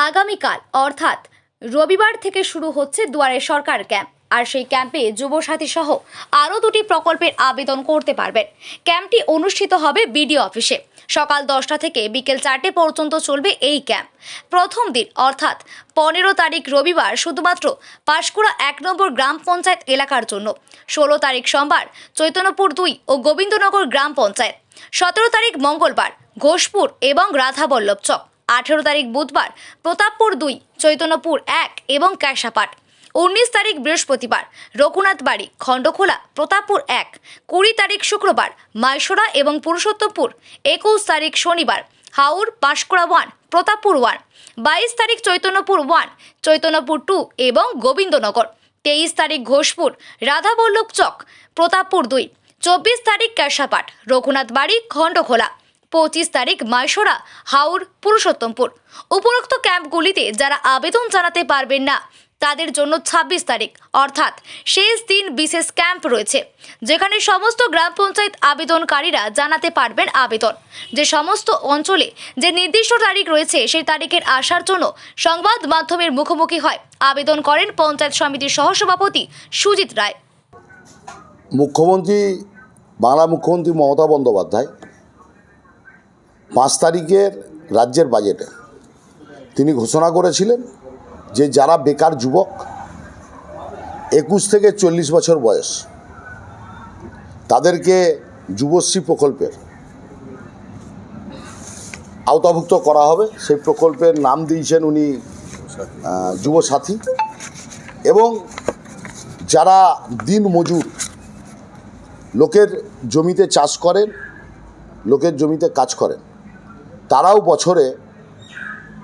আগামীকাল অর্থাৎ রবিবার থেকে শুরু হচ্ছে দুয়ারে সরকার ক্যাম্প। আর সেই ক্যাম্পে যুবসাথী সহ আরও দুটি প্রকল্পের আবেদন করতে পারবেন। ক্যাম্পটি অনুষ্ঠিত হবে বিডিও অফিসে। সকাল 10টা থেকে বিকেল 4টে পর্যন্ত চলবে এই ক্যাম্প। প্রথম দিন অর্থাৎ 15 তারিখ রবিবার শুধুমাত্র পাঁশকুড়া 1 নম্বর গ্রাম পঞ্চায়েত এলাকার জন্য। 16 তারিখ সোমবার চৈতন্যপুর 2 ও গোবিন্দনগর গ্রাম পঞ্চায়েত। 17 তারিখ মঙ্গলবার ঘোষপুর এবং রাধাবল্লভ চক। 18 তারিখ বুধবার প্রতাপপুর 2, চৈতন্যপুর 1 এবং ক্যাশাপাট। 19 তারিখ বৃহস্পতিবার রঘুনাথ বাড়ি, খণ্ডখোলা, প্রতাপপুর 1। 20 তারিখ শুক্রবার মাইশোরা এবং পুরুষোত্তমপুর। 21 তারিখ শনিবার হাওড়, পাঁশকুড়া 1, প্রতাপপুর 1। 22 তারিখ চৈতন্যপুর 1, চৈতন্যপুর 2 এবং গোবিন্দনগর। 23 তারিখ ঘোষপুর, রাধাবল্লভ চক, প্রতাপপুর 2। 24 তারিখ ক্যাশাপাট, রঘুনাথ বাড়ি, খণ্ডখোলা। 25 তারিখ মাইশোরা, হাওড়, পুরুষোত্তমপুর। উপরোক্ত ক্যাম্পগুলিতে যারা আবেদন জানাতে পারবেন না তাদের জন্য 26 তারিখ অর্থাৎ শেষ দিন বিশেষ ক্যাম্প রয়েছে, যেখানে সমস্ত গ্রাম পঞ্চায়েত আবেদনকারীরা জানাতে পারবেন আবেদন। যে সমস্ত অঞ্চলে যে নির্দিষ্ট তারিখ রয়েছে সেই তারিখের আসার জন্য সংবাদ মাধ্যমের মুখোমুখি হয় আবেদন করেন পঞ্চায়েত সমিতির সহসভাপতি সুজিত রায়। বাংলা মুখ্যমন্ত্রী মমতা বন্দ্যোপাধ্যায় 5 তারিখের রাজ্যের বাজেটে তিনি ঘোষণা করেছিলেন যে যারা বেকার যুবক 21 থেকে 40 বছর বয়স তাদেরকে যুবশ্রী প্রকল্পের আওতাভুক্ত করা হবে। সেই প্রকল্পের নাম দিয়েছেন উনি যুবসাথী। এবং যারা দিন মজুর, লোকের জমিতে চাষ করেন, লোকের জমিতে কাজ করেন, তারাও বছরে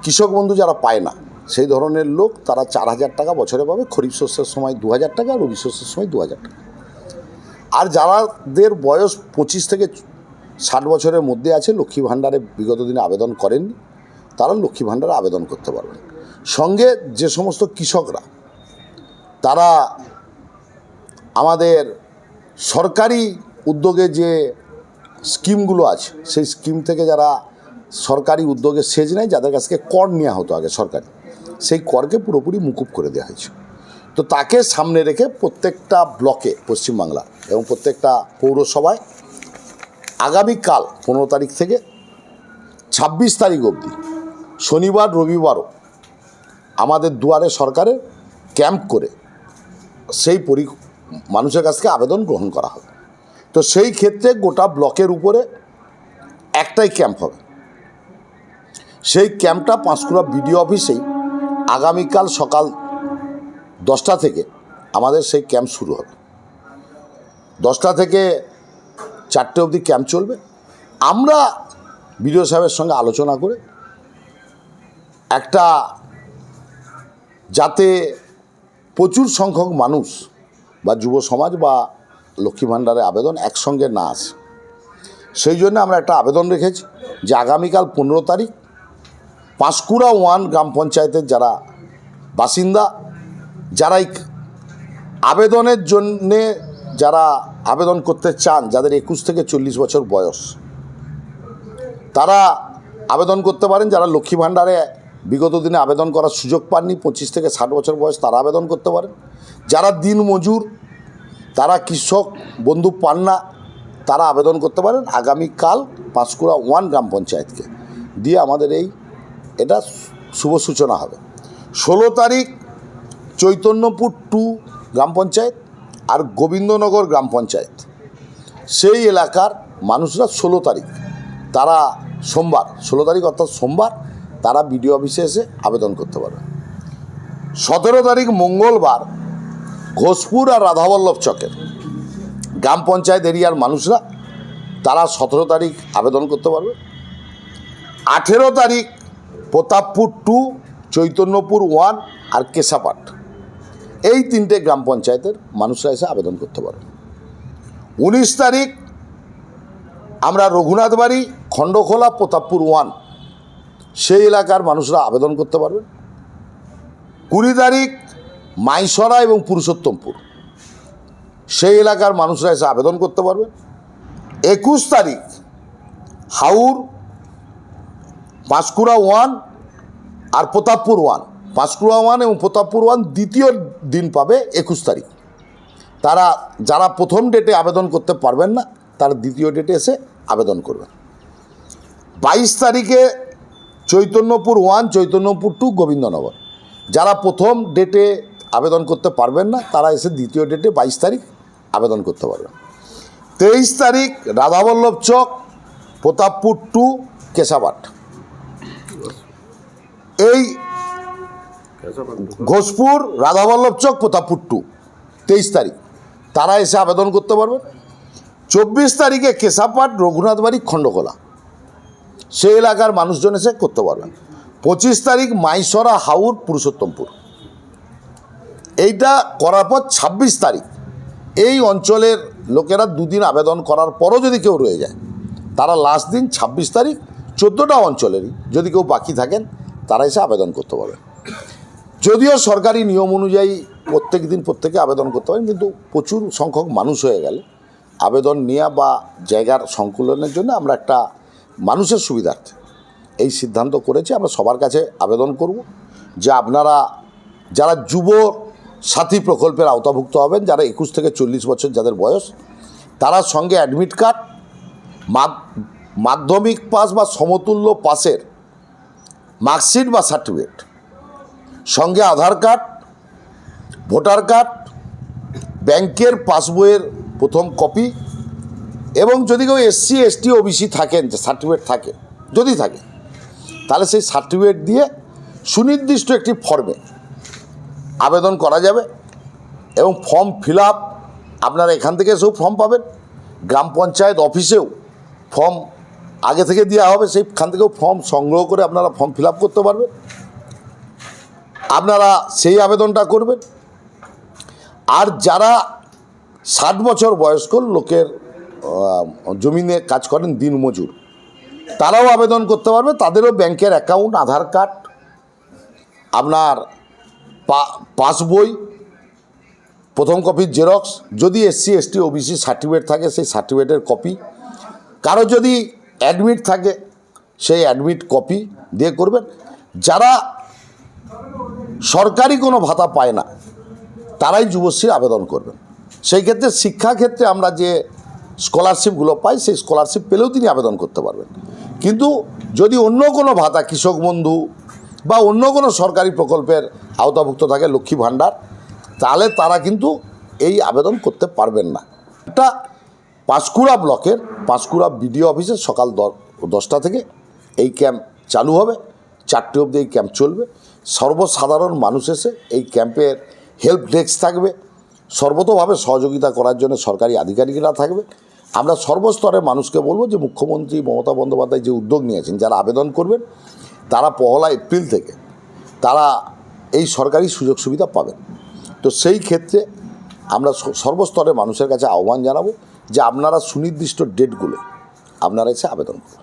কৃষক বন্ধু যারা পায় না সেই ধরনের লোক তারা 4000 টাকা বছরে পাবে। খরিফ শস্যের সময় 2000 টাকা, রবি শস্যের সময় 2000 টাকা। আর যাদের বয়স 25 থেকে 60 বছরের মধ্যে আছে, লক্ষ্মী ভাণ্ডারে বিগত দিনে আবেদন করেননি, তারা লক্ষ্মী ভাণ্ডারে আবেদন করতে পারবেন। সঙ্গে যে সমস্ত কৃষকরা তারা আমাদের সরকারি উদ্যোগে যে স্কিমগুলো আছে সেই স্কিম থেকে যারা সরকারি উদ্যোগে সেচ নেয়, যাদের কাছ থেকে কর নেওয়া হতো আগে সরকারি, সেই করকে পুরোপুরি মুকুব করে দেওয়া হয়েছে। তো তাকে সামনে রেখে প্রত্যেকটা ব্লকে পশ্চিমবাংলা এবং প্রত্যেকটা পৌরসভায় আগামীকাল 15 তারিখ থেকে 26 তারিখ অবধি শনিবার রবিবারও আমাদের দুয়ারে সরকারের ক্যাম্প করে সেই মানুষের কাছ থেকে আবেদন গ্রহণ করা হবে। তো সেই ক্ষেত্রে গোটা ব্লকের উপরে একটাই ক্যাম্প হবে। সেই ক্যাম্পটা পাঁশকুড়া বিডিও অফিসেই আগামীকাল সকাল 10টা থেকে আমাদের সেই ক্যাম্প শুরু হবে। 10টা থেকে 4টে অবধি ক্যাম্প চলবে। আমরা বিডিও সাহেবের সঙ্গে আলোচনা করে একটা যাতে প্রচুর সংখ্যক মানুষ বা যুব সমাজ বা লক্ষ্মী ভাণ্ডারে আবেদন একসঙ্গে না আসে, সেই জন্য আমরা একটা আবেদন রেখেছি যে আগামীকাল 15 তারিখ পাঁশকুড়া 1 গ্রাম পঞ্চায়েতের যারা বাসিন্দা, যারা এই আবেদনের জন্যে যারা আবেদন করতে চান, যাদের 21 থেকে 40 বছর বয়স, তারা আবেদন করতে পারেন। যারা লক্ষ্মী ভাণ্ডারে বিগত দিনে আবেদন করার সুযোগ পাননি, 25 থেকে 60 বছর বয়স, তারা আবেদন করতে পারেন। যারা দিন মজুর, তারা কৃষক বন্ধু পান না, তারা আবেদন করতে পারেন। আগামীকাল পাঁশকুড়া 1 গ্রাম পঞ্চায়েতকে দিয়ে আমাদের এটা শুভ সূচনা হবে। 16 তারিখ চৈতন্যপুর 2 গ্রাম পঞ্চায়েত আর গোবিন্দনগর গ্রাম পঞ্চায়েত, সেই এলাকার মানুষরা 16 তারিখ তারা সোমবার 16 তারিখ অর্থাৎ সোমবার তারা বিডিও অফিসে এসে আবেদন করতে পারবে। 17 তারিখ মঙ্গলবার ঘোষপুর আর রাধাবল্লভ চকের গ্রাম পঞ্চায়েত এরিয়ার মানুষরা তারা 17 তারিখ আবেদন করতে পারবে। 18 তারিখ প্রতাপপুর 2, চৈতন্যপুর 1 আর কেশাপাট, এই 3টে গ্রাম পঞ্চায়েতের মানুষরা এসে আবেদন করতে পারবে। 19 তারিখ আমরা রঘুনাথ বাড়ি, খণ্ডখোলা, প্রতাপপুর 1 সেই এলাকার মানুষরা আবেদন করতে পারবেন। 20 তারিখ মাইশরা এবং পুরুষোত্তমপুর সেই এলাকার মানুষরা এসে আবেদন করতে পারবেন। 21 তারিখ হাওড়, পাঁশকুড়া 1 আর প্রতাপপুর 1, পাঁশকুড়া 1 এবং প্রতাপপুর 1 দ্বিতীয় দিন পাবে 21 তারিখ। তারা যারা প্রথম ডেটে আবেদন করতে পারবেন না তারা দ্বিতীয় ডেটে এসে আবেদন করবেন। 22 তারিখে চৈতন্যপুর 1, চৈতন্যপুর 2, গোবিন্দনগর। যারা প্রথম ডেটে আবেদন করতে পারবেন না তারা এসে দ্বিতীয় ডেটে 22 তারিখ আবেদন করতে পারবেন। 23 তারিখ রাধাবল্লভ চক, প্রতাপপুর 2, কেশাবাট। এই ঘোষপুর, রাধাবল্লভ চক, প্রতাপপুর 2, 23 তারিখ তারা এসে আবেদন করতে পারবেন। 24 তারিখে কেশাপাট, রঘুনাথবাড়ি, খণ্ডকোলা, সেই এলাকার মানুষজন এসে করতে পারবেন। 25 তারিখ মাইসরা, হাউর, পুরুষোত্তমপুর। এইটা করার পর 26 তারিখ এই অঞ্চলের লোকেরা দুদিন আবেদন করার পরও যদি কেউ রয়ে যায় তারা লাস্ট দিন 26 তারিখ 14টা অঞ্চলেরই যদি কেউ বাকি থাকেন তারা এসে আবেদন করতে পারবেন। যদিও সরকারি নিয়ম অনুযায়ী প্রত্যেক দিন প্রত্যেকে আবেদন করতে পারেন, কিন্তু প্রচুর সংখ্যক মানুষ হয়ে গেলে আবেদন নেওয়া বা জায়গার সংকুলনের জন্য আমরা একটা মানুষের সুবিধার্থে এই সিদ্ধান্ত করেছি। আমরা সবার কাছে আবেদন করব যে আপনারা যারা যুব সাথী প্রকল্পের আওতাভুক্ত হবেন, যারা 21 থেকে 40 বছর যাদের বয়স, তারা সঙ্গে অ্যাডমিট কার্ড, মাধ্যমিক পাস বা সমতুল্য পাসের মার্কশিট বা সার্টিফিকেট, সঙ্গে আধার কার্ড, ভোটার কার্ড, ব্যাংকের পাসবইয়ের প্রথম কপি, এবং যদি কেউ SC ST OBC থাকেন, যে সার্টিফিকেট থাকে, যদি থাকে তাহলে সেই সার্টিফিকেট দিয়ে সুনির্দিষ্ট একটি ফর্মে আবেদন করা যাবে। এবং ফর্ম ফিল আপ আপনারা এখান থেকে এসেও ফর্ম পাবেন, গ্রাম পঞ্চায়েত অফিসেও ফর্ম আগে থেকে দেওয়া হবে, সেইখান থেকেও ফর্ম সংগ্রহ করে আপনারা ফর্ম ফিল আপ করতে পারবেন। আপনারা সেই আবেদনটা করবেন। আর যারা 60 বছর বয়স্ক লোকের জমিনে কাজ করেন, দিনমজুর, তারাও আবেদন করতে পারবে। তাদেরও ব্যাংকের অ্যাকাউন্ট, আধার কার্ড, আপনার পাসবই প্রথম কপির জেরক্স, যদি SC ST OBC সার্টিফিকেট থাকে সেই সার্টিফিকেটের কপি, কারো যদি অ্যাডমিট থাকে সেই অ্যাডমিট কপি দিয়ে করবেন। যারা সরকারি কোনো ভাতা পায় না তারাই যুবশ্রী আবেদন করবেন। সেই ক্ষেত্রে শিক্ষাক্ষেত্রে আমরা যে স্কলারশিপগুলো পাই সেই স্কলারশিপ পেলেও তিনি আবেদন করতে পারবেন। কিন্তু যদি অন্য কোনো ভাতা, কৃষক বন্ধু বা অন্য কোনো সরকারি প্রকল্পের আওতাভুক্ত থাকে, লক্ষ্মী ভাণ্ডার, তাহলে তারা কিন্তু এই আবেদন করতে পারবেন না। এটা পাঁশকুড়া ব্লকের পাঁশকুড়া BDO অফিসে সকাল 10টা থেকে এই ক্যাম্প চালু হবে, 4টে অবধি এই ক্যাম্প চলবে। সর্বসাধারণ মানুষ এসে এই ক্যাম্পের হেল্প ডেস্ক থাকবে, সর্বতোভাবে সহযোগিতা করার জন্য সরকারি আধিকারিকরা থাকবে। আমরা সর্বস্তরের মানুষকে বলবো যে মুখ্যমন্ত্রী মমতা বন্দ্যোপাধ্যায় যে উদ্যোগ নিয়েছেন, যারা আবেদন করবেন তারা 1 এপ্রিল থেকে তারা এই সরকারি সুযোগ সুবিধা পাবেন। তো সেই ক্ষেত্রে আমরা সর্বস্তরের মানুষের কাছে আহ্বান জানাবো যে আপনারা সুনির্দিষ্ট ডেটগুলো আপনারা এসে আবেদন করুন।